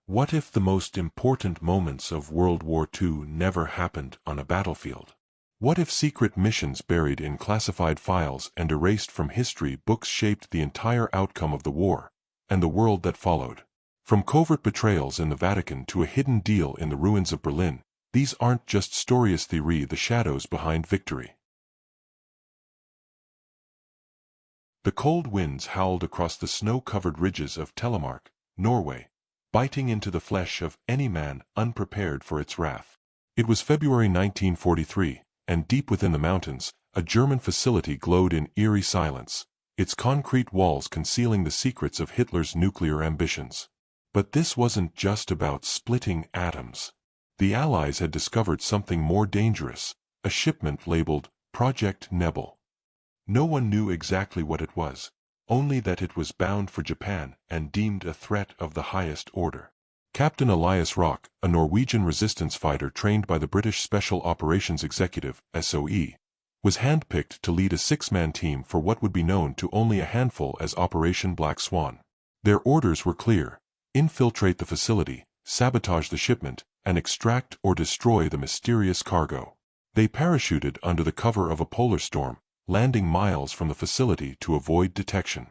What if the most important moments of World War II never happened on a battlefield? What if secret missions buried in classified files and erased from history books shaped the entire outcome of the war, and the world that followed? From covert betrayals in the Vatican to a hidden deal in the ruins of Berlin, these aren't just stories theory, the shadows behind victory. The cold winds howled across the snow-covered ridges of Telemark, Norway, biting into the flesh of any man unprepared for its wrath. It was February 1943, and deep within the mountains, a German facility glowed in eerie silence, its concrete walls concealing the secrets of Hitler's nuclear ambitions. But this wasn't just about splitting atoms. The Allies had discovered something more dangerous, a shipment labeled Project Nebel. No one knew exactly what it was, only that it was bound for Japan and deemed a threat of the highest order. Captain Elias Rock, a Norwegian resistance fighter trained by the British Special Operations Executive (SOE), was handpicked to lead a six-man team for what would be known to only a handful as Operation Black Swan. Their orders were clear: infiltrate the facility, sabotage the shipment, and extract or destroy the mysterious cargo. They parachuted under the cover of a polar storm, landing miles from the facility to avoid detection.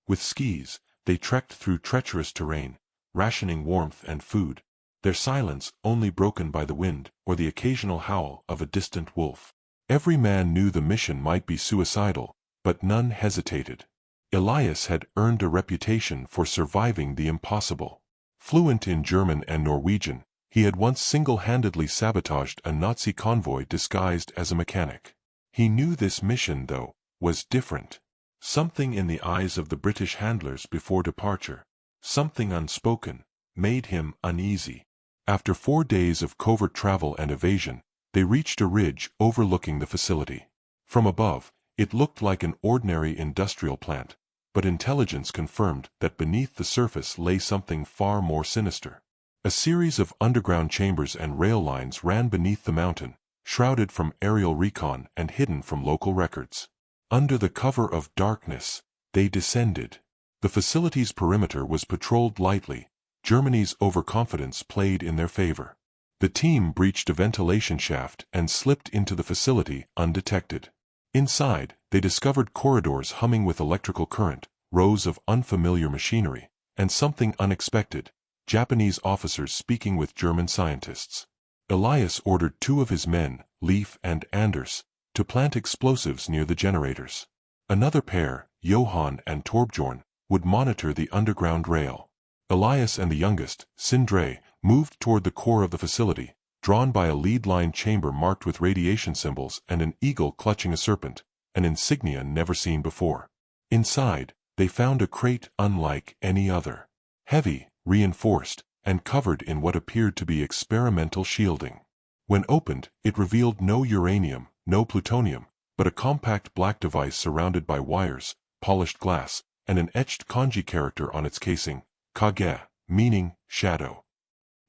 With skis, they trekked through treacherous terrain, rationing warmth and food, their silence only broken by the wind or the occasional howl of a distant wolf. Every man knew the mission might be suicidal, but none hesitated. Elias had earned a reputation for surviving the impossible. Fluent in German and Norwegian, he had once single-handedly sabotaged a Nazi convoy disguised as a mechanic. He knew this mission, though, was different. Something in the eyes of the British handlers before departure, something unspoken, made him uneasy. After 4 days of covert travel and evasion, they reached a ridge overlooking the facility. From above, it looked like an ordinary industrial plant, but intelligence confirmed that beneath the surface lay something far more sinister. A series of underground chambers and rail lines ran beneath the mountain, shrouded from aerial recon and hidden from local records. Under the cover of darkness, they descended. The facility's perimeter was patrolled lightly. Germany's overconfidence played in their favor. The team breached a ventilation shaft and slipped into the facility undetected. Inside, they discovered corridors humming with electrical current, rows of unfamiliar machinery, and something unexpected: Japanese officers speaking with German scientists. Elias ordered 2 of his men, Leif and Anders, to plant explosives near the generators. Another pair, Johann and Torbjorn, would monitor the underground rail. Elias and the youngest, Sindre, moved toward the core of the facility, drawn by a lead-lined chamber marked with radiation symbols and an eagle clutching a serpent, an insignia never seen before. Inside, they found a crate unlike any other. Heavy, reinforced, and covered in what appeared to be experimental shielding. When opened, it revealed no uranium, no plutonium, but a compact black device surrounded by wires, polished glass, and an etched kanji character on its casing, Kage, meaning shadow.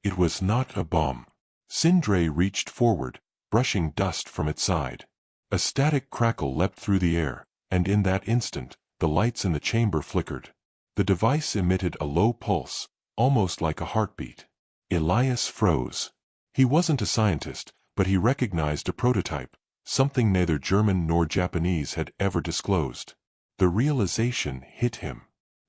It was not a bomb. Sindre reached forward, brushing dust from its side. A static crackle leapt through the air, and in that instant, the lights in the chamber flickered. The device emitted a low pulse, almost like a heartbeat. Elias froze. He wasn't a scientist, but he recognized a prototype, something neither German nor Japanese had ever disclosed. The realization hit him.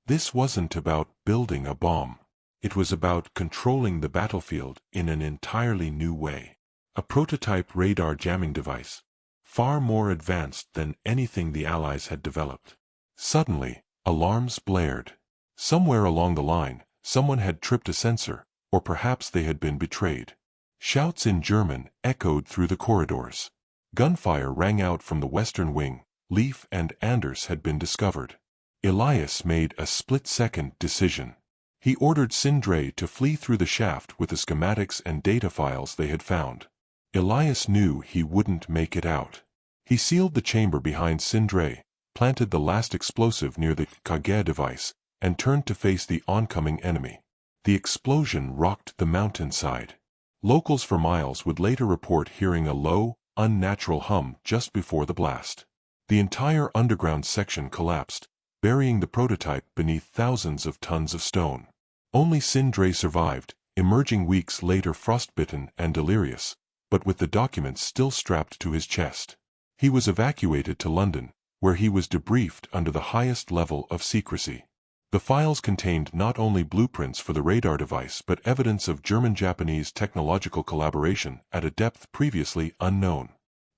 This wasn't about building a bomb. It was about controlling the battlefield in an entirely new way. A prototype radar jamming device, far more advanced than anything the Allies had developed. Suddenly, alarms blared. Somewhere along the line, someone had tripped a sensor, or perhaps they had been betrayed. Shouts in German echoed through the corridors. Gunfire rang out from the western wing. Leif and Anders had been discovered. Elias made a split-second decision. He ordered Sindre to flee through the shaft with the schematics and data files they had found. Elias knew he wouldn't make it out. He sealed the chamber behind Sindre, planted the last explosive near the Kage device, and turned to face the oncoming enemy. The explosion rocked the mountainside. Locals for miles would later report hearing a low, unnatural hum just before the blast. The entire underground section collapsed, burying the prototype beneath thousands of tons of stone. Only Sindre survived, emerging weeks later frostbitten and delirious, but with the documents still strapped to his chest. He was evacuated to London, where he was debriefed under the highest level of secrecy. The files contained not only blueprints for the radar device but evidence of German-Japanese technological collaboration at a depth previously unknown.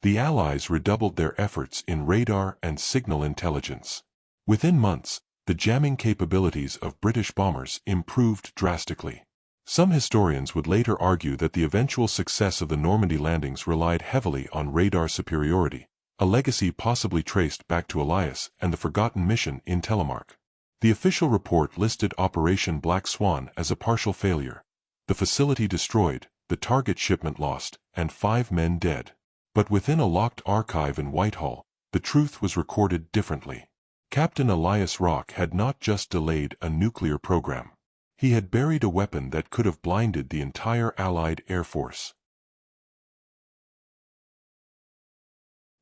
The Allies redoubled their efforts in radar and signal intelligence. Within months, the jamming capabilities of British bombers improved drastically. Some historians would later argue that the eventual success of the Normandy landings relied heavily on radar superiority, a legacy possibly traced back to Elias and the forgotten mission in Telemark. The official report listed Operation Black Swan as a partial failure, the facility destroyed, the target shipment lost, and 5 men dead. But within a locked archive in Whitehall, the truth was recorded differently. Captain Elias Rock had not just delayed a nuclear program. He had buried a weapon that could have blinded the entire Allied Air Force.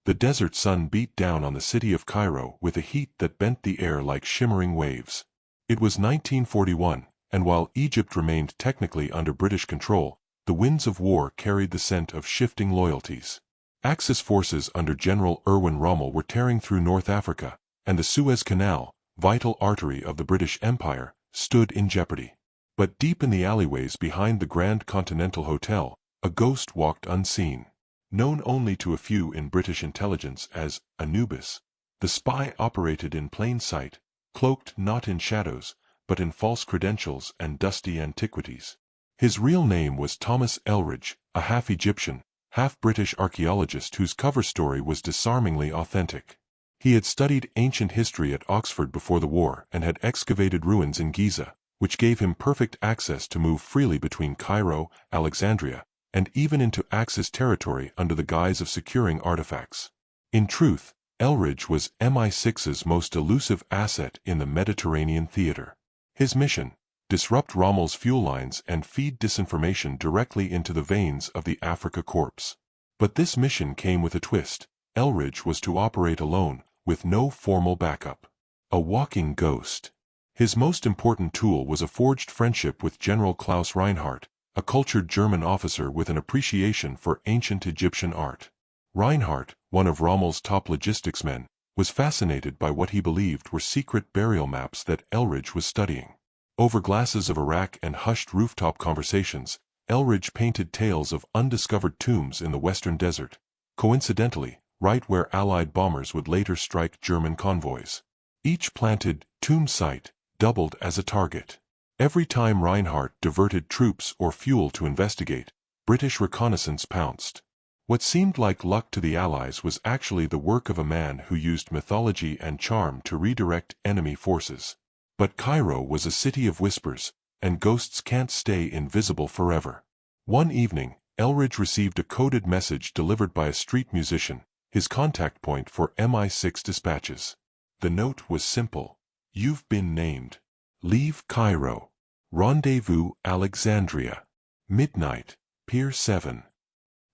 The desert sun beat down on the city of Cairo with a heat that bent the air like shimmering waves. It was 1941, and while Egypt remained technically under British control, the winds of war carried the scent of shifting loyalties. Axis forces under General Erwin Rommel were tearing through North Africa, and the Suez Canal, vital artery of the British Empire, stood in jeopardy. But deep in the alleyways behind the Grand Continental Hotel, a ghost walked unseen. Known only to a few in British intelligence as Anubis, the spy operated in plain sight, cloaked not in shadows, but in false credentials and dusty antiquities. His real name was Thomas Elridge, a half-Egyptian, half-British archaeologist whose cover story was disarmingly authentic. He had studied ancient history at Oxford before the war and had excavated ruins in Giza, which gave him perfect access to move freely between Cairo, Alexandria, and even into Axis territory under the guise of securing artifacts. In truth, Elridge was MI6's most elusive asset in the Mediterranean theater. His mission: disrupt Rommel's fuel lines and feed disinformation directly into the veins of the Afrika Korps. But this mission came with a twist. Elridge was to operate alone, with no formal backup. A walking ghost. His most important tool was a forged friendship with General Klaus Reinhardt, a cultured German officer with an appreciation for ancient Egyptian art. Reinhardt, one of Rommel's top logistics men, was fascinated by what he believed were secret burial maps that Elridge was studying. Over glasses of Iraq and hushed rooftop conversations, Elridge painted tales of undiscovered tombs in the western desert, coincidentally, right where Allied bombers would later strike German convoys. Each planted tomb site doubled as a target. Every time Reinhardt diverted troops or fuel to investigate, British reconnaissance pounced. What seemed like luck to the Allies was actually the work of a man who used mythology and charm to redirect enemy forces. But Cairo was a city of whispers, and ghosts can't stay invisible forever. One evening, Elridge received a coded message delivered by a street musician, his contact point for MI6 dispatches. The note was simple: "You've been named. Leave Cairo. Rendezvous Alexandria. Midnight, Pier 7.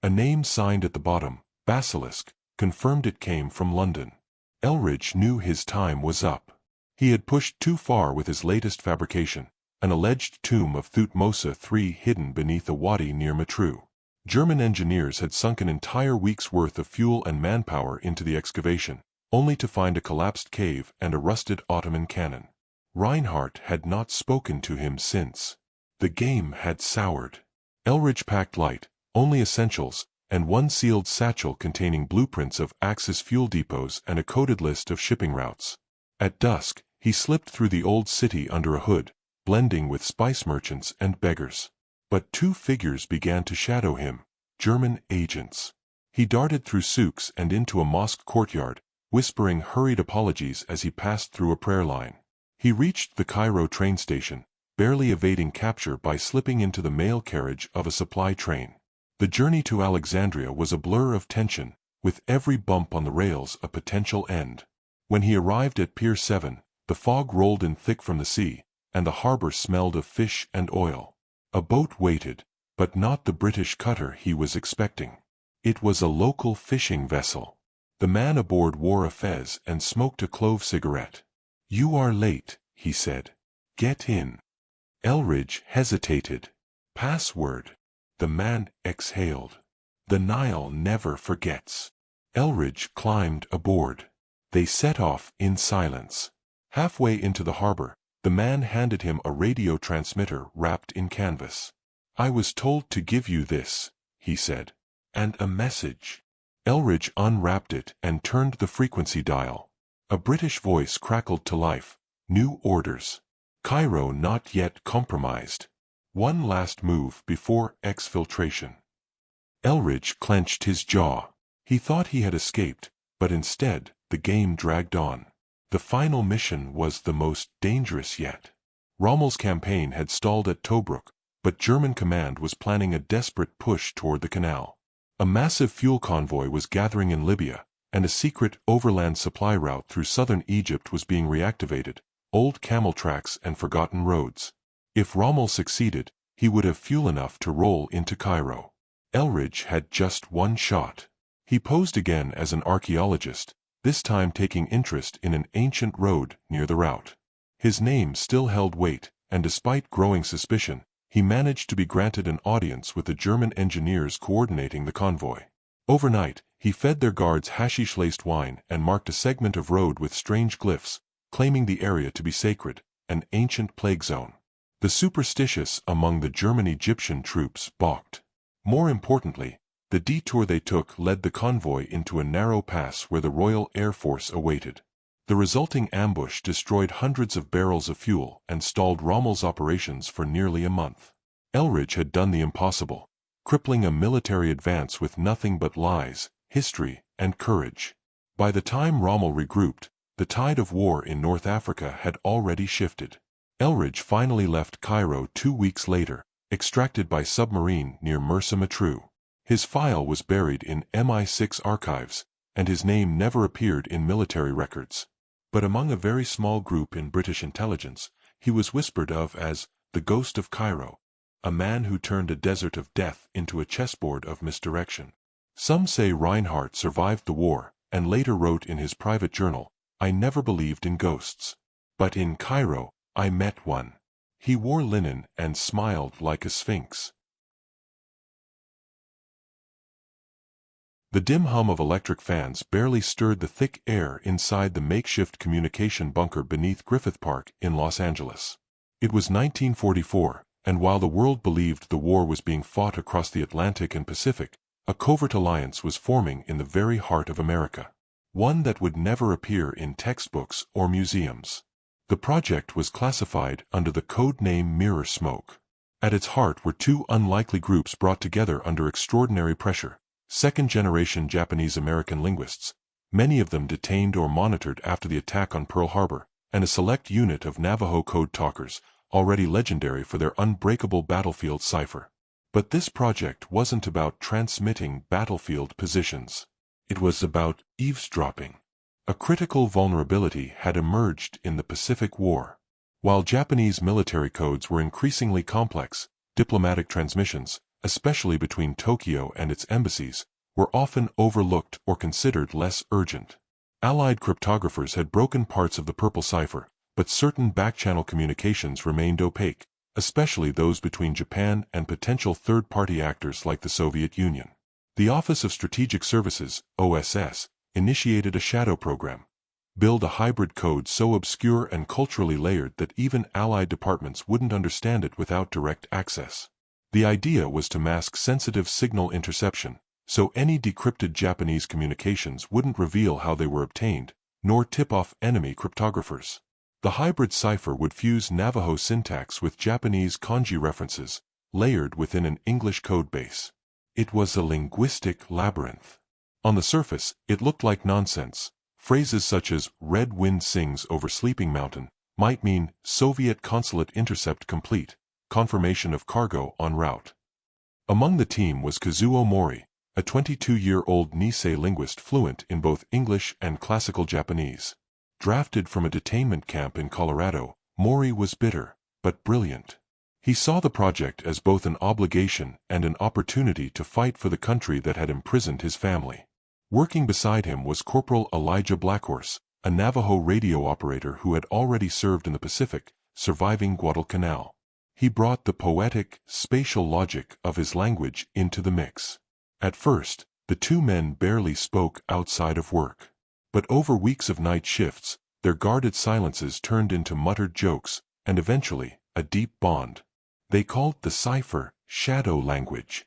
A name signed at the bottom, Basilisk, confirmed it came from London. Elridge knew his time was up. He had pushed too far with his latest fabrication, an alleged tomb of Thutmose III hidden beneath a wadi near Matruh. German engineers had sunk an entire week's worth of fuel and manpower into the excavation, only to find a collapsed cave and a rusted Ottoman cannon. Reinhardt had not spoken to him since. The game had soured. Elridge packed light, only essentials, and one sealed satchel containing blueprints of Axis fuel depots and a coded list of shipping routes. At dusk, he slipped through the old city under a hood, blending with spice merchants and beggars. But 2 figures began to shadow him, German agents. He darted through souks and into a mosque courtyard, whispering hurried apologies as he passed through a prayer line. He reached the Cairo train station, barely evading capture by slipping into the mail carriage of a supply train. The journey to Alexandria was a blur of tension, with every bump on the rails a potential end. When he arrived at Pier 7, the fog rolled in thick from the sea, and the harbor smelled of fish and oil. A boat waited, but not the British cutter he was expecting. It was a local fishing vessel. The man aboard wore a fez and smoked a clove cigarette. "You are late," he said. "Get in." Elridge hesitated. Password. The man exhaled. The Nile never forgets. Elridge climbed aboard. They set off in silence. Halfway into the harbor, the man handed him a radio transmitter wrapped in canvas. "I was told to give you this," he said. "And a message." Elridge unwrapped it and turned the frequency dial. A British voice crackled to life. "New orders. Cairo not yet compromised. One last move before exfiltration." Elridge clenched his jaw. He thought he had escaped, but instead, the game dragged on. The final mission was the most dangerous yet. Rommel's campaign had stalled at Tobruk, but German command was planning a desperate push toward the canal. A massive fuel convoy was gathering in Libya, and a secret overland supply route through southern Egypt was being reactivated, old camel tracks and forgotten roads. If Rommel succeeded, he would have fuel enough to roll into Cairo. Elridge had just one shot. He posed again as an archaeologist, this time taking interest in an ancient road near the route. His name still held weight, and despite growing suspicion, he managed to be granted an audience with the German engineers coordinating the convoy. Overnight, he fed their guards hashish-laced wine and marked a segment of road with strange glyphs, claiming the area to be sacred, an ancient plague zone. The superstitious among the German-Egyptian troops balked. More importantly, the detour they took led the convoy into a narrow pass where the Royal Air Force awaited. The resulting ambush destroyed hundreds of barrels of fuel and stalled Rommel's operations for nearly a month. Elridge had done the impossible, crippling a military advance with nothing but lies, history, and courage. By the time Rommel regrouped, the tide of war in North Africa had already shifted. Elridge finally left Cairo 2 weeks later, extracted by submarine near Mersa Matruh. His file was buried in MI6 archives, and his name never appeared in military records. But among a very small group in British intelligence, he was whispered of as the Ghost of Cairo, a man who turned a desert of death into a chessboard of misdirection. Some say Reinhardt survived the war, and later wrote in his private journal, "I never believed in ghosts. But in Cairo, I met one. He wore linen and smiled like a sphinx." The dim hum of electric fans barely stirred the thick air inside the makeshift communication bunker beneath Griffith Park in Los Angeles. It was 1944, and while the world believed the war was being fought across the Atlantic and Pacific, a covert alliance was forming in the very heart of America. One that would never appear in textbooks or museums. The project was classified under the codename Mirror Smoke. At its heart were two unlikely groups brought together under extraordinary pressure. Second-generation Japanese-American linguists, many of them detained or monitored after the attack on Pearl Harbor, and a select unit of Navajo code talkers, already legendary for their unbreakable battlefield cipher. But this project wasn't about transmitting battlefield positions. It was about eavesdropping. A critical vulnerability had emerged in the Pacific War. While Japanese military codes were increasingly complex, diplomatic transmissions, especially between Tokyo and its embassies, were often overlooked or considered less urgent. Allied cryptographers had broken parts of the Purple Cipher, but certain back-channel communications remained opaque, especially those between Japan and potential third-party actors like the Soviet Union. The Office of Strategic Services, OSS, initiated a shadow program. Build a hybrid code so obscure and culturally layered that even Allied departments wouldn't understand it without direct access. The idea was to mask sensitive signal interception, so any decrypted Japanese communications wouldn't reveal how they were obtained, nor tip off enemy cryptographers. The hybrid cipher would fuse Navajo syntax with Japanese kanji references, layered within an English code base. It was a linguistic labyrinth. On the surface, it looked like nonsense. Phrases such as "Red Wind Sings Over Sleeping Mountain" might mean "Soviet consulate intercept complete, confirmation of cargo en route." Among the team was Kazuo Mori, a 22-year-old Nisei linguist fluent in both English and classical Japanese. Drafted from a detainment camp in Colorado, Mori was bitter, but brilliant. He saw the project as both an obligation and an opportunity to fight for the country that had imprisoned his family. Working beside him was Corporal Elijah Blackhorse, a Navajo radio operator who had already served in the Pacific, surviving Guadalcanal. he brought the poetic, spatial logic of his language into the mix. At first, the two men barely spoke outside of work. But over weeks of night shifts, their guarded silences turned into muttered jokes, and eventually, a deep bond. They called the cipher shadow language.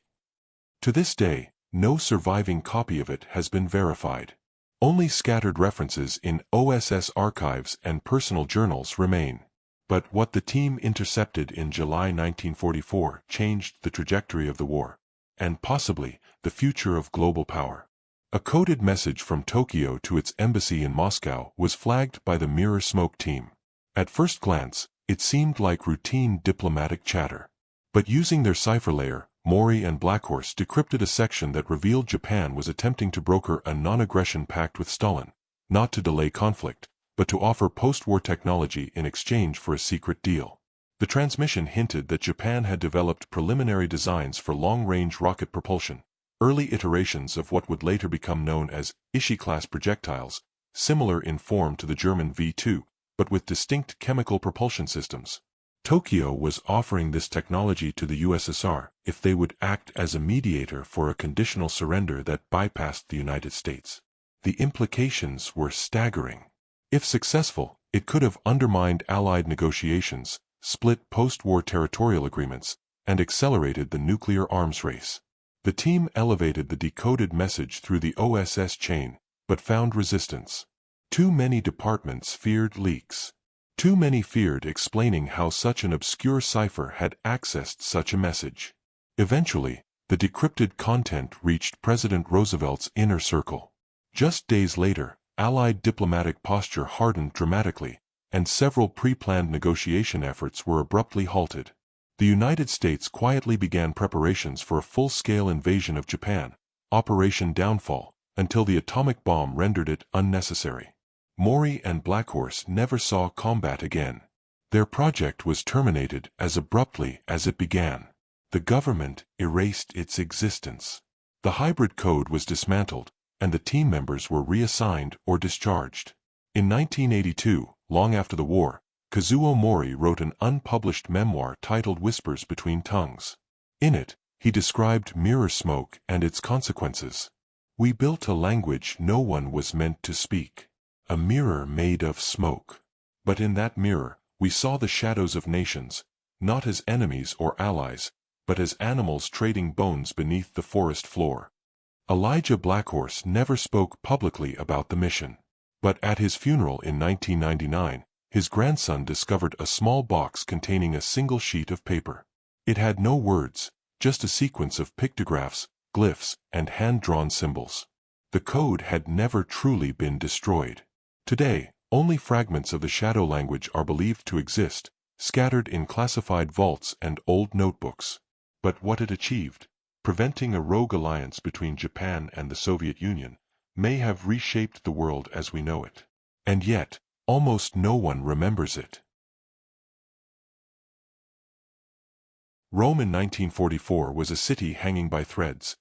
To this day, no surviving copy of it has been verified. Only scattered references in OSS archives and personal journals remain. But what the team intercepted in July 1944 changed the trajectory of the war, and possibly the future of global power. A coded message from Tokyo to its embassy in Moscow was flagged by the Mirror Smoke team. At first glance, it seemed like routine diplomatic chatter. But using their cipher layer, Mori and Blackhorse decrypted a section that revealed Japan was attempting to broker a non-aggression pact with Stalin, not to delay conflict, but to offer post-war technology in exchange for a secret deal. The transmission hinted that Japan had developed preliminary designs for long-range rocket propulsion, early iterations of what would later become known as Ishii-class projectiles, similar in form to the German V-2, but with distinct chemical propulsion systems. Tokyo was offering this technology to the USSR if they would act as a mediator for a conditional surrender that bypassed the United States. The implications were staggering. If successful, it could have undermined Allied negotiations, split post-war territorial agreements, and accelerated the nuclear arms race. The team elevated the decoded message through the OSS chain, but found resistance. Too many departments feared leaks. Too many feared explaining how such an obscure cipher had accessed such a message. Eventually, the decrypted content reached President Roosevelt's inner circle. Just days later, Allied diplomatic posture hardened dramatically, and several pre-planned negotiation efforts were abruptly halted. The United States quietly began preparations for a full-scale invasion of Japan, Operation Downfall, until the atomic bomb rendered it unnecessary. Mori and Blackhorse never saw combat again. Their project was terminated as abruptly as it began. The government erased its existence. The hybrid code was dismantled, and the team members were reassigned or discharged. In 1982, long after the war, Kazuo Mori wrote an unpublished memoir titled Whispers Between Tongues. In it, he described mirror smoke and its consequences. "We built a language no one was meant to speak. A mirror made of smoke. But in that mirror, we saw the shadows of nations, not as enemies or allies, but as animals trading bones beneath the forest floor." Elijah Blackhorse never spoke publicly about the mission. But at his funeral in 1999, his grandson discovered a small box containing a single sheet of paper. It had no words, just a sequence of pictographs, glyphs, and hand-drawn symbols. The code had never truly been destroyed. Today, only fragments of the shadow language are believed to exist, scattered in classified vaults and old notebooks. But what it achieved, preventing a rogue alliance between Japan and the Soviet Union, may have reshaped the world as we know it. And yet, almost no one remembers it. Rome in 1944 was a city hanging by threads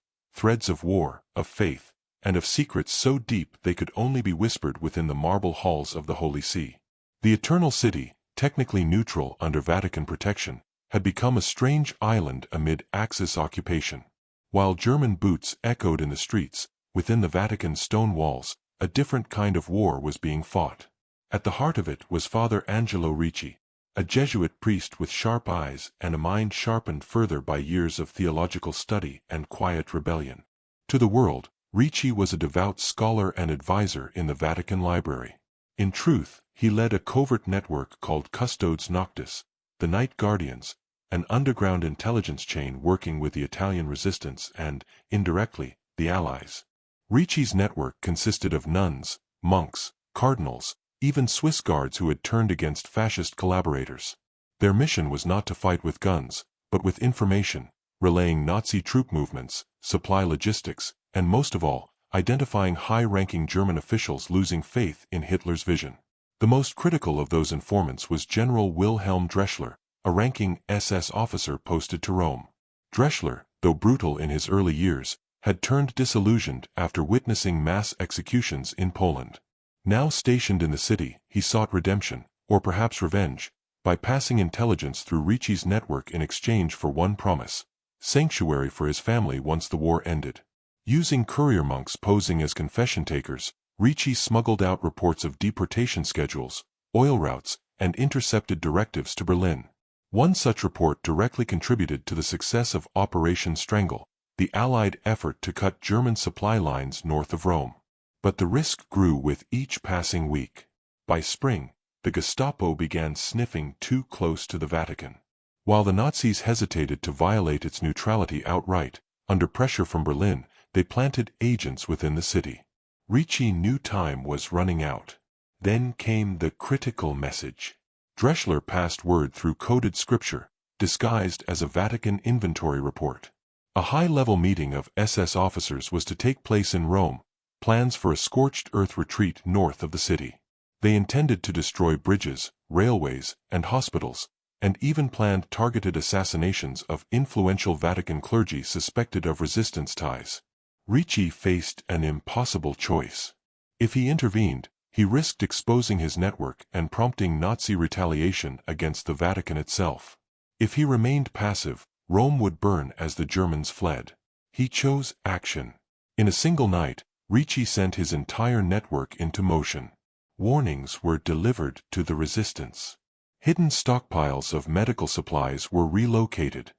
of war, of faith, and of secrets so deep they could only be whispered within the marble halls of the Holy See. The Eternal City, technically neutral under Vatican protection, had become a strange island amid Axis occupation. While German boots echoed in the streets, within the Vatican's stone walls, a different kind of war was being fought. At the heart of it was Father Angelo Ricci, a Jesuit priest with sharp eyes and a mind sharpened further by years of theological study and quiet rebellion. To the world, Ricci was a devout scholar and advisor in the Vatican Library. In truth, he led a covert network called Custodes Noctis, the Night Guardians, an underground intelligence chain working with the Italian resistance and, indirectly, the Allies. Ricci's network consisted of nuns, monks, cardinals, even Swiss guards who had turned against fascist collaborators. Their mission was not to fight with guns, but with information, relaying Nazi troop movements, supply logistics, and most of all, identifying high-ranking German officials losing faith in Hitler's vision. The most critical of those informants was General Wilhelm Dreschler, a ranking SS officer posted to Rome. Dreschler, though brutal in his early years, had turned disillusioned after witnessing mass executions in Poland. Now stationed in the city, he sought redemption, or perhaps revenge, by passing intelligence through Ricci's network in exchange for one promise: sanctuary for his family once the war ended. Using courier monks posing as confession takers, Ricci smuggled out reports of deportation schedules, oil routes, and intercepted directives to Berlin. One such report directly contributed to the success of Operation Strangle, the Allied effort to cut German supply lines north of Rome. But the risk grew with each passing week. By spring, the Gestapo began sniffing too close to the Vatican. While the Nazis hesitated to violate its neutrality outright, under pressure from Berlin, they planted agents within the city. Ricci knew time was running out. Then came the critical message. Drechsler passed word through coded scripture, disguised as a Vatican inventory report. A high-level meeting of SS officers was to take place in Rome, plans for a scorched earth retreat north of the city. They intended to destroy bridges, railways, and hospitals, and even planned targeted assassinations of influential Vatican clergy suspected of resistance ties. Ricci faced an impossible choice. If he intervened, he risked exposing his network and prompting Nazi retaliation against the Vatican itself. If he remained passive, Rome would burn as the Germans fled. He chose action. In a single night, Ricci sent his entire network into motion. Warnings were delivered to the resistance. Hidden stockpiles of medical supplies were relocated.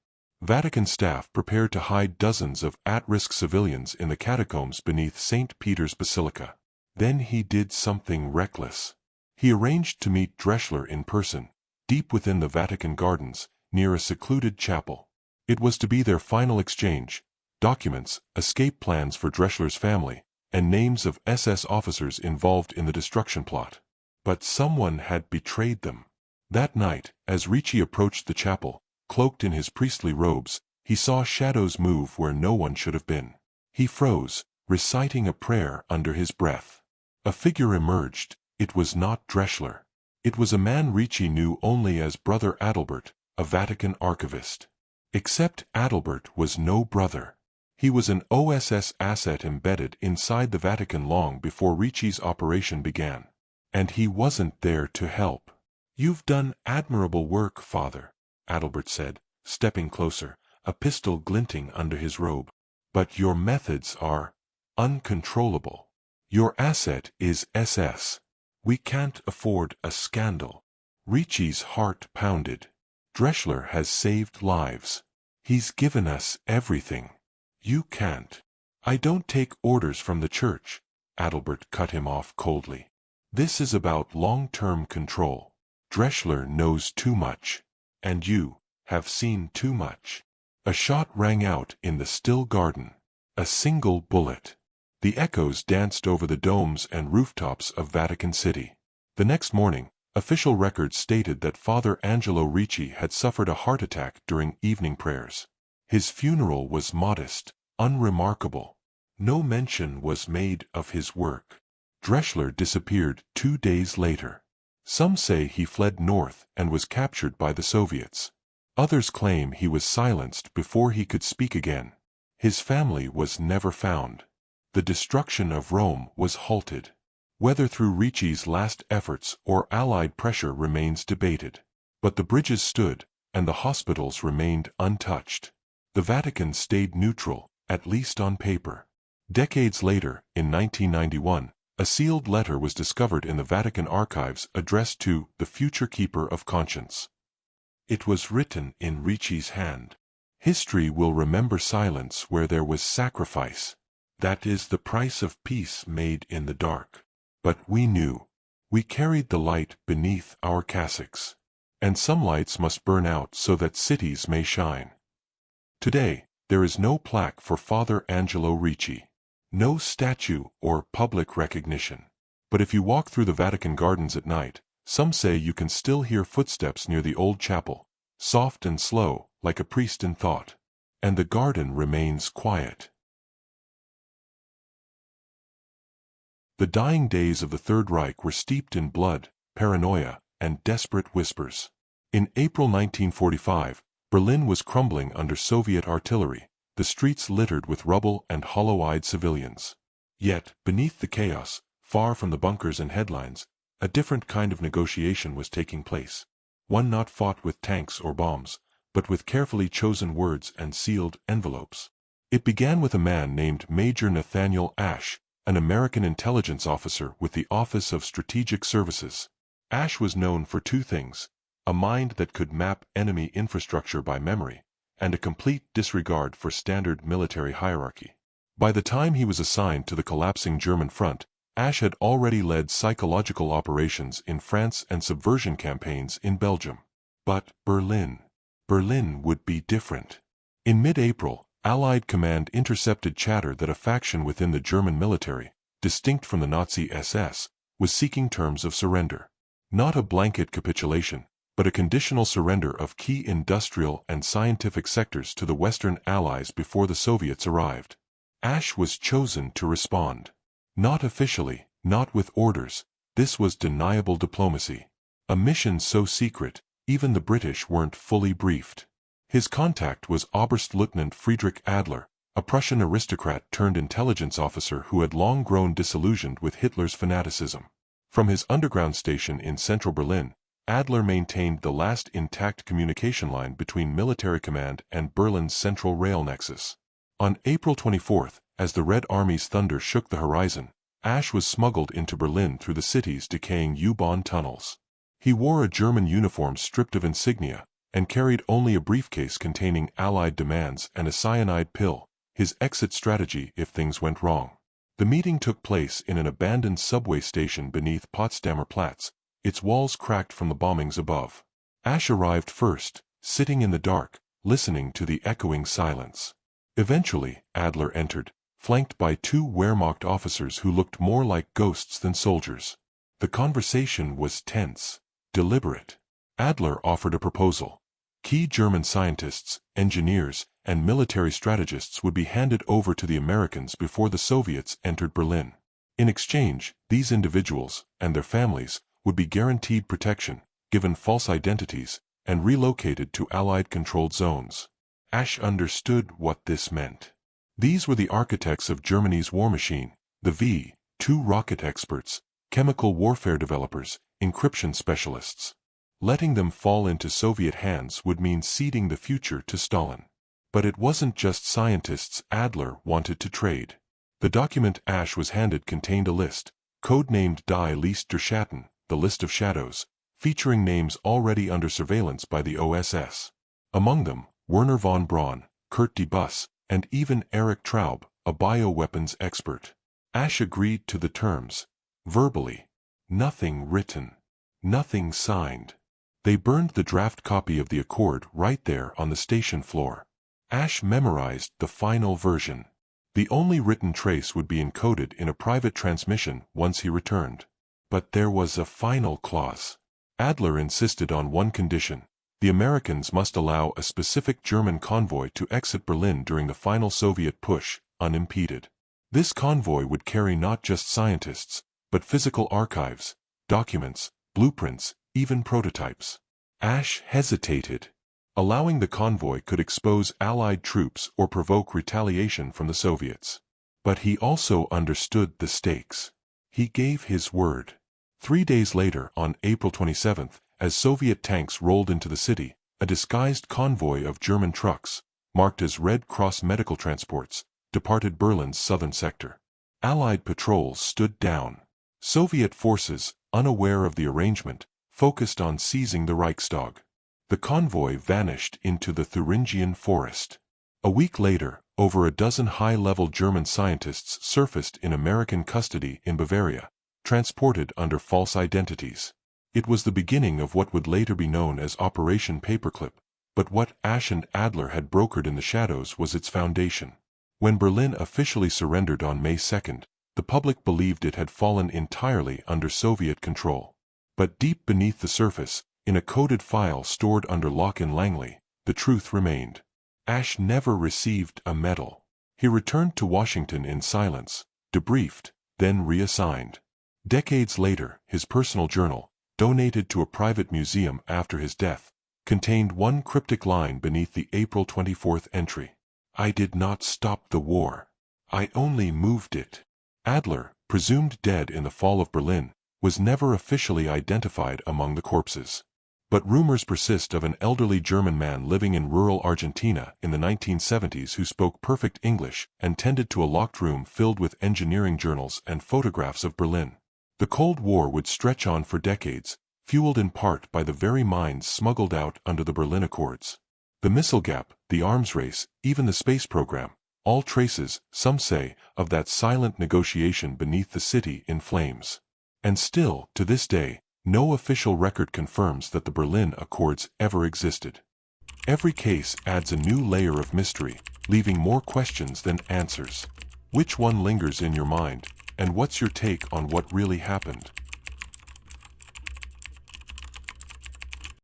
Vatican staff prepared to hide dozens of at-risk civilians in the catacombs beneath St. Peter's Basilica. Then he did something reckless. He arranged to meet Drechsler in person, deep within the Vatican gardens, near a secluded chapel. It was to be their final exchange: documents, escape plans for Drechsler's family, and names of SS officers involved in the destruction plot. But someone had betrayed them. That night, as Ricci approached the chapel, cloaked in his priestly robes, he saw shadows move where no one should have been. He froze, reciting a prayer under his breath. A figure emerged. It was not Drechsler. It was a man Ricci knew only as Brother Adalbert, a Vatican archivist. Except Adalbert was no brother. He was an OSS asset embedded inside the Vatican long before Ricci's operation began. And he wasn't there to help. "You've done admirable work, Father," Adalbert said, stepping closer, a pistol glinting under his robe. "But your methods are uncontrollable. Your asset is SS. We can't afford a scandal." Ricci's heart pounded. "Drechsler has saved lives. He's given us everything. You can't." "I don't take orders from the church," Adalbert cut him off coldly. "This is about long-term control. Drechsler knows too much. And you have seen too much." A shot rang out in the still garden. A single bullet. The echoes danced over the domes and rooftops of Vatican City. The next morning, official records stated that Father Angelo Ricci had suffered a heart attack during evening prayers. His funeral was modest, unremarkable. No mention was made of his work. Drechsler disappeared 2 days later. Some say he fled north and was captured by the Soviets. Others claim he was silenced before he could speak again. His family was never found. The destruction of Rome was halted. Whether through Ricci's last efforts or Allied pressure remains debated. But the bridges stood, and the hospitals remained untouched. The Vatican stayed neutral, at least on paper. Decades later, in 1991, a sealed letter was discovered in the Vatican archives addressed to the future keeper of conscience. It was written in Ricci's hand. "History will remember silence where there was sacrifice. That is the price of peace made in the dark. But we knew. We carried the light beneath our cassocks. And some lights must burn out so that cities may shine." Today, there is no plaque for Father Angelo Ricci. No statue or public recognition. But if you walk through the Vatican gardens at night, some say you can still hear footsteps near the old chapel, soft and slow, like a priest in thought. And the garden remains quiet. The dying days of the Third Reich were steeped in blood, paranoia, and desperate whispers. In April 1945, Berlin was crumbling under Soviet artillery, the streets littered with rubble and hollow-eyed civilians. Yet, beneath the chaos, far from the bunkers and headlines, a different kind of negotiation was taking place. one not fought with tanks or bombs, but with carefully chosen words and sealed envelopes. It began with a man named Major Nathaniel Ashe, an American intelligence officer with the Office of Strategic Services. Ashe was known for two things: a mind that could map enemy infrastructure by memory, and a complete disregard for standard military hierarchy. By the time he was assigned to the collapsing German front, Ashe had already led psychological operations in France and subversion campaigns in Belgium. But Berlin would be different. In mid-April, Allied command intercepted chatter that a faction within the German military, distinct from the Nazi SS, was seeking terms of surrender. Not a blanket capitulation, but a conditional surrender of key industrial and scientific sectors to the Western Allies before the Soviets arrived. Ashe was chosen to respond. Not officially, not with orders, this was deniable diplomacy. A mission so secret, even the British weren't fully briefed. His contact was Oberstleutnant Friedrich Adler, a Prussian aristocrat turned intelligence officer who had long grown disillusioned with Hitler's fanaticism. From his underground station in central Berlin, Adler maintained the last intact communication line between military command and Berlin's central rail nexus. On April 24, as the Red Army's thunder shook the horizon, Ashe was smuggled into Berlin through the city's decaying U-Bahn tunnels. He wore a German uniform stripped of insignia, and carried only a briefcase containing Allied demands and a cyanide pill, his exit strategy if things went wrong. The meeting took place in an abandoned subway station beneath Potsdamer Platz, its walls cracked from the bombings above. Ashe arrived first, sitting in the dark, listening to the echoing silence. Eventually, Adler entered, flanked by two Wehrmacht officers who looked more like ghosts than soldiers. The conversation was tense, deliberate. Adler offered a proposal. Key German scientists, engineers, and military strategists would be handed over to the Americans before the Soviets entered Berlin. In exchange, these individuals, and their families, would be guaranteed protection, given false identities, and relocated to Allied-controlled zones. Ashe understood what this meant. These were the architects of Germany's war machine, the V-2 rocket experts, chemical warfare developers, encryption specialists. Letting them fall into Soviet hands would mean ceding the future to Stalin. But it wasn't just scientists Adler wanted to trade. The document Ashe was handed contained a list, codenamed Die Liste der Schatten, the list of shadows, featuring names already under surveillance by the OSS. Among them, Werner von Braun, Kurt de Buss, and even Erich Traub, a bioweapons expert. Ashe agreed to the terms. Verbally. Nothing written. Nothing signed. They burned the draft copy of the accord right there on the station floor. Ashe memorized the final version. The only written trace would be encoded in a private transmission once he returned. But there was a final clause. Adler insisted on one condition: the Americans must allow a specific German convoy to exit Berlin during the final Soviet push, unimpeded. This convoy would carry not just scientists, but physical archives, documents, blueprints, even prototypes. Ashe hesitated. Allowing the convoy could expose Allied troops or provoke retaliation from the Soviets. But he also understood the stakes. He gave his word. 3 days later, on April 27, as Soviet tanks rolled into the city, a disguised convoy of German trucks, marked as Red Cross medical transports, departed Berlin's southern sector. Allied patrols stood down. Soviet forces, unaware of the arrangement, focused on seizing the Reichstag. The convoy vanished into the Thuringian forest. A week later, over a dozen high-level German scientists surfaced in American custody in Bavaria, transported under false identities. It was the beginning of what would later be known as Operation Paperclip, but what Ashe and Adler had brokered in the shadows was its foundation. When Berlin officially surrendered on May 2, the public believed it had fallen entirely under Soviet control. But deep beneath the surface, in a coded file stored under lock in Langley, the truth remained. Ashe never received a medal. He returned to Washington in silence, debriefed, then reassigned. Decades later, his personal journal, donated to a private museum after his death, contained one cryptic line beneath the April 24 entry. "I did not stop the war. I only moved it." Adler, presumed dead in the fall of Berlin, was never officially identified among the corpses. But rumors persist of an elderly German man living in rural Argentina in the 1970s who spoke perfect English and tended to a locked room filled with engineering journals and photographs of Berlin. The Cold War would stretch on for decades, fueled in part by the very minds smuggled out under the Berlin Accords. The missile gap, the arms race, even the space program, all traces, some say, of that silent negotiation beneath the city in flames. And still, to this day, no official record confirms that the Berlin Accords ever existed. Every case adds a new layer of mystery, leaving more questions than answers. Which one lingers in your mind, and what's your take on what really happened?